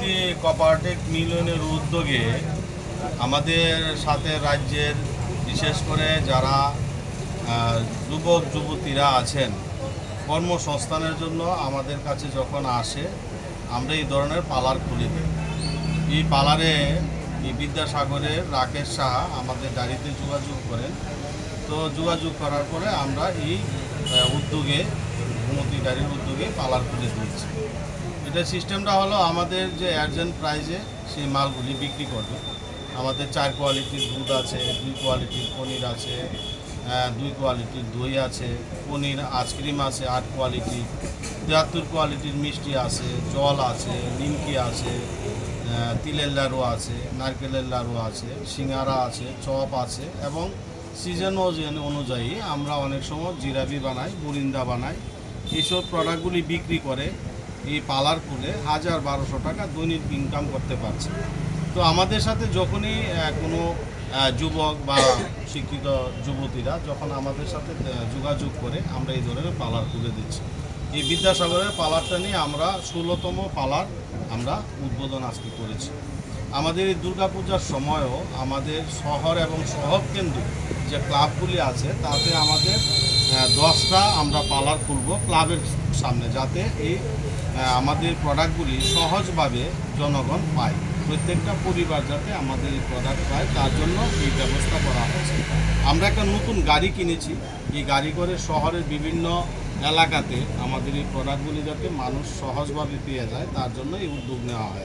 Gumti cooperative মিলনের উদ্যোগে আমাদের সাথে রাজ্যের বিশেষ করে যারা যুবক যুবতীরা আছেন কর্মসংস্থানের জন্য আমাদের কাছে যখন আসে আমরা এই ধরনের পার্লার খুলে দিই। এই পার্লারে বিদ্যাসাগরের রাকেশ সাহা আমাদের গাড়িতে যোগাযোগ করেন। তো যোগাযোগ করার পরে আমরা এই উদ্যোগে গুমতি গাড়ির উদ্যোগে পার্লার খুলে দিয়েছি। এটা সিস্টেমটা হলো আমাদের যে অ্যাডজেন্ট প্রাইজে সেই মালগুলি বিক্রি করবে। আমাদের 4 কোয়ালিটির দুধ আছে, 2 কোয়ালিটির পনির আছে, 2 কোয়ালিটির দই আছে, পনির আইসক্রিম আছে 8 কোয়ালিটির, 73 কোয়ালিটির মিষ্টি আছে, জল আছে, নিমকি আছে, তিলের লাড়ু আছে, নারকেলের লাড়ু আছে, সিঙ্গারা আছে, চপ আছে এবং সিজন অনুযায়ী আমরা অনেক সময় জিলাপি বানাই, বুরিন্দা বানাই। এইসব প্রোডাক্টগুলি বিক্রি করে এই পার্লার খুলে 1000-1200 টাকা দৈনিক ইনকাম করতে পারছে। তো আমাদের সাথে যখনই কোনো যুবক বা শিক্ষিত যুবতীরা যখন আমাদের সাথে যোগাযোগ করে আমরা এই ধরনের পার্লার খুলে দিচ্ছি। এই বিদ্যাসাগরের পার্লারটা নিয়ে আমরা 16তম পার্লার আমরা উদ্বোধন আজকে করেছি। আমাদের এই দুর্গাপূজার সময়ও আমাদের শহর এবং শহর কেন্দ্র যে ক্লাবগুলি আছে তাতে আমাদের 10টা আমরা পার্লার খুলব ক্লাবের সামনে, যাতে এই আমাদের প্রোডাক্টগুলি সহজভাবে জনগণ পায়। প্রত্যেকটা পরিবার যাতে আমাদের এই প্রোডাক্ট পায় তার জন্য এই ব্যবস্থা করা হয়েছে। আমরা একটা নতুন গাড়ি কিনেছি, এই গাড়ি করে শহরের বিভিন্ন এলাকাতে আমাদের এই প্রোডাক্টগুলি যাতে মানুষ সহজভাবে পেয়ে যায় তার জন্য এই উদ্যোগ নেওয়া হয়।